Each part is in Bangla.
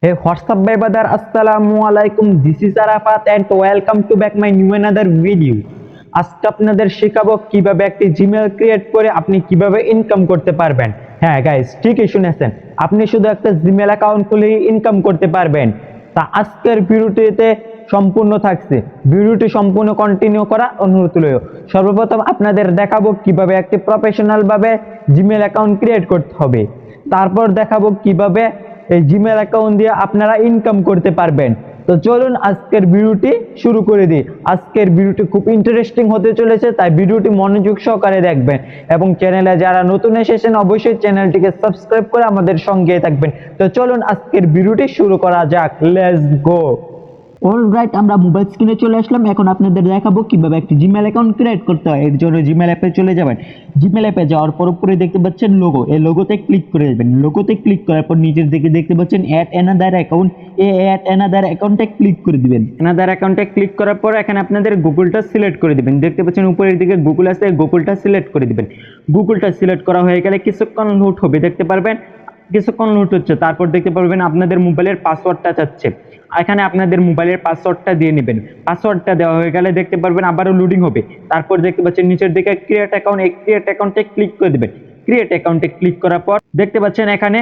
Hey, what's up, my brother? Assalamu alaikum. This is Arafat, and welcome to back my new another video. আজকে আপনাদের শেখাবো কিভাবে একটি জিমেল ক্রিয়েট করে আপনি কিভাবে ইনকাম করতে পারবেন। হ্যাঁ গাইস, ঠিকই শুনেছেন, আপনি শুধু একটা জিমেল অ্যাকাউন্ট খুলে ইনকাম করতে পারবেন। তা আজকের ভিডিওটিতে সম্পূর্ণ থাকছে, ভিডিওটি সম্পূর্ণ কন্টিনিউ করা অনুরোধ রইল। সর্বপ্রথম আপনাদের দেখাবো কিভাবে একটি প্রফেশনাল ভাবে জিমেল অ্যাকাউন্ট ক্রিয়েট করতে হবে, তারপর দেখাবো কিভাবে এই জিমেল অ্যাকাউন্ট দিয়ে আপনারা ইনকাম করতে পারবেন। তো চলুন আজকের ভিডিওটি শুরু করে দিই। আজকের ভিডিওটি খুব ইন্টারেস্টিং হতে চলেছে, তাই ভিডিওটি মনোযোগ সহকারে দেখবেন এবং চ্যানেলে যারা নতুন এসেছেন অবশ্যই চ্যানেলটিকে সাবস্ক্রাইব করে আমাদের সঙ্গে থাকবেন। তো চলুন আজকের ভিডিওটি শুরু করা যাক, লেটস গো। অলরাইট, আমরা মোবাইল স্ক্রিনে চলে আসলাম। এখন আপনাদের দেখাবো কিভাবে একটি জিমেল অ্যাকাউন্ট ক্রিয়েট করতে হয়। এর জন্য জিমেল অ্যাপে চলে যাবেন। জিমেল অ্যাপে যাওয়ার পর উপরে দেখতে পাচ্ছেন লোগো, এই লোগোতে ক্লিক করে দেবেন। লোগোতে ক্লিক করার পর নিচের দিকে দেখতে পাচ্ছেন অ্যাড অ্যানাদার অ্যাকাউন্ট, এই অ্যাড অ্যানাদার অ্যাকাউন্টে ক্লিক করে দিবেন। অ্যানাদার অ্যাকাউন্টে ক্লিক করার পর এখানে আপনাদের গুগলটা সিলেক্ট করে দিবেন। দেখতে পাচ্ছেন উপরের দিকে গুগল আছে, গুগলটা সিলেক্ট করে দিবেন। গুগলটা সিলেক্ট করা হয়ে গেলে কিছুক্ষণ লোড হবে, দেখতে পারবেন কিছুক্ষণ লোড হচ্ছে। তারপর দেখতে পারবেন আপনাদের মোবাইলের পাসওয়ার্ডটা চাচ্ছে, এখানে আপনাদের মোবাইলের পাসওয়ার্ডটা দিয়ে নেবেন। পাসওয়ার্ডটা দেওয়া হয়ে গেলে দেখতে পারবেন আবারও লোডিং হবে। তারপর দেখতে পাচ্ছেন নিচের দিকে ক্রিয়েট অ্যাকাউন্ট, এই ক্রিয়েট অ্যাকাউন্টে ক্লিক করে দেবেন। ক্রিয়েট অ্যাকাউন্টে ক্লিক করার পর দেখতে পাচ্ছেন এখানে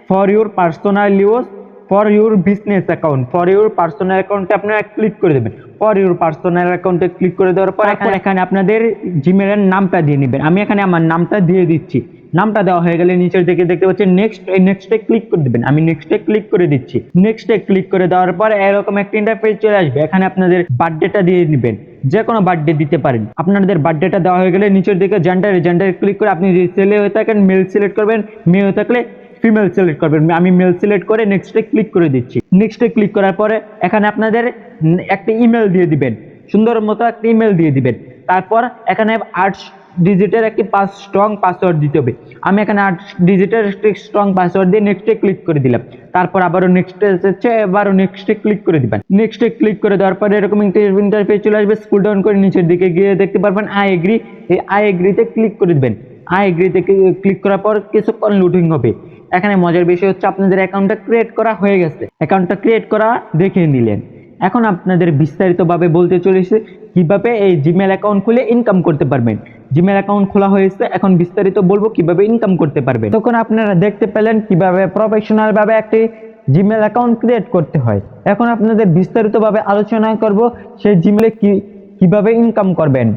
for your personal use, for your business account, for your personal অ্যাকাউন্টে আপনারা ক্লিক করে দেবেন। ফর ইউর পার্সোনাল অ্যাকাউন্টে ক্লিক করে দেওয়ার পর এখানে আপনাদের জিমেলের নামটা দিয়ে নেবেন। আমি এখানে আমার নামটা দিয়ে দিচ্ছি। নামটা দেওয়া হয়ে গেলে নিচের দিকে দেখতে পাচ্ছেন নেক্সট, এই নেক্সটে ক্লিক করে দিবেন। আমি নেক্সটে ক্লিক করে দিচ্ছি। নেক্সটে ক্লিক করে দেওয়ার পর এরকম একটা ইন্টারফেস চলে আসবে। এখানে আপনাদের বার্থডেটা দিয়ে নেবেন, যে কোনো বার্থডে দিতে পারেন। আপনাদের বার্থডেটা দেওয়া হয়ে গেলে নিচের দিকে জেন্ডারে ক্লিক করে আপনি যদি ছেলে হয়ে থাকেন মেল সিলেক্ট করবেন, মেয়ে হয়ে থাকলে ফিমেল সিলেক্ট করবেন। আমি মেল সিলেক্ট করে নেক্সটে ক্লিক করে দিচ্ছি। নেক্সটে ক্লিক করার পরে এখানে আপনাদের একটা ইমেল দিয়ে দিবেন, সুন্দর মতো একটা ইমেল দিয়ে দিবেন। তারপর এখানে 8 ডিজিটের একটি স্ট্রং পাসওয়ার্ড দিতে হবে। আমি এখানে 8 ডিজিটের একটি স্ট্রং পাসওয়ার্ড দিয়ে নেক্সটে ক্লিক করে দিলাম। তারপর আবারও নেক্সটে এসেছে, এবারও নেক্সটে ক্লিক করে দিবেন। নেক্সটে ক্লিক করে দেওয়ার পরে এরকম ইন্টারফেস চলে আসবে। স্ক্রল ডাউন করে নিচের দিকে গিয়ে দেখতে পারবেন আই এগ্রি, এই আই এগ্রিতে ক্লিক করে দিবেন। আই এগ্রিতে ক্লিক করার পর কিছুক্ষণ লোডিং হবে। এখানে মজার বিষয় হচ্ছে আপনাদের অ্যাকাউন্টটা ক্রিয়েট করা হয়ে গেছে। অ্যাকাউন্টটা ক্রিয়েট করা দেখে নিলেন। এখন আপনাদের বিস্তারিতভাবে বলতে চলেছে কিভাবে এই জিমেল অ্যাকাউন্ট খুলে ইনকাম করতে পারবেন। জিমেল অ্যাকাউন্ট খোলা হয়েছে, এখন বিস্তারিত বলবো কিভাবে ইনকাম করতে পারবেন। তখন আপনারা দেখতে পেলেন কিভাবে প্রফেশনাল ভাবে একটি জিমেল অ্যাকাউন্ট ক্রিয়েট করতে হয়। এখন আপনাদের বিস্তারিতভাবে আলোচনা করব সেই জিমেলে কিভাবে ইনকাম করবেন।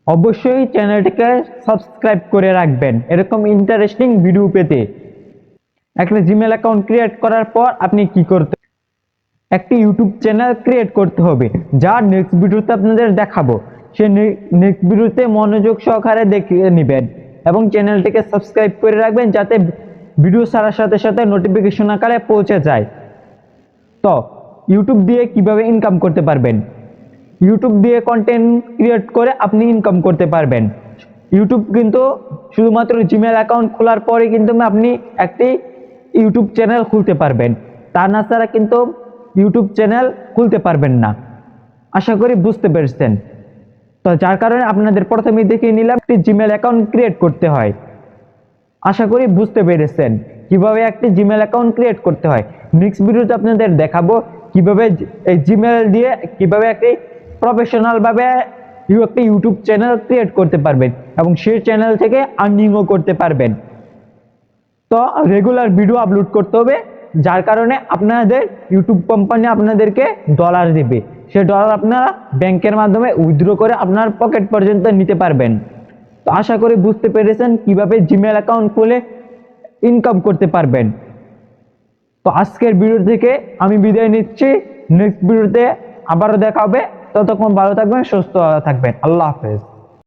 অবশ্যই চ্যানেলটিকে সাবস্ক্রাইব করে রাখবেন এরকম ইন্টারেস্টিং ভিডিও পেতে। একটা জিমেল অ্যাকাউন্ট ক্রিয়েট করার পর আপনি কি করতে, একটি ইউটিউব চ্যানেল ক্রিয়েট করতে হবে, যা নেক্সট ভিডিওতে আপনাদের দেখাবো। সে নেক্সট ভিডিওতে মনোযোগ সহকারে দেখে নেবেন এবং চ্যানেলটিকে সাবস্ক্রাইব করে রাখবেন যাতে ভিডিও ছাড়ার সাথে সাথে নোটিফিকেশন আকারে পৌঁছে যায়। তো ইউটিউব দিয়ে কিভাবে ইনকাম করতে পারবেন, ইউটিউব দিয়ে কন্টেন্ট ক্রিয়েট করে আপনি ইনকাম করতে পারবেন। ইউটিউব কিন্তু শুধুমাত্র জিমেল অ্যাকাউন্ট খোলার পরে কিন্তু আপনি একটি ইউটিউব চ্যানেল খুলতে পারবেন, তা না ছাড়া কিন্তু ইউটিউব চ্যানেল খুলতে পারবেন না। আশা করি বুঝতে পেরেছেন। তো যার কারণে আপনাদের প্রথমে দেখিয়ে নিলাম একটি জিমেল অ্যাকাউন্ট ক্রিয়েট করতে হয়। আশা করি বুঝতে পেরেছেন কিভাবে একটি জিমেল অ্যাকাউন্ট ক্রিয়েট করতে হয়। নেক্সট ভিডিওতে আপনাদের দেখাবো কিভাবে এই জিমেল দিয়ে কিভাবে একটি প্রফেশনাল ভাবে একটি ইউটিউব চ্যানেল ক্রিয়েট করতে পারবেন এবং সেই চ্যানেল থেকে আর্নিংও করতে পারবেন। তো রেগুলার ভিডিও আপলোড করতে হবে, যার কারণে আপনাদের ইউটিউব কোম্পানি আপনাদেরকে ডলার দেবে। সে ডলার আপনারা ব্যাংকের মাধ্যমে উইথড্র করে আপনার পকেট পর্যন্ত নিতে পারবেন। তো আশা করি বুঝতে পেরেছেন কিভাবে জিমেল অ্যাকাউন্ট খুলে ইনকাম করতে পারবেন। তো আজকের ভিডিও থেকে আমি বিদায় নিচ্ছি। নেক্সট ভিডিওতে আবারও দেখা হবে। ততক্ষণ ভালো থাকবেন, সুস্থ থাকবেন। আল্লাহ হাফেজ।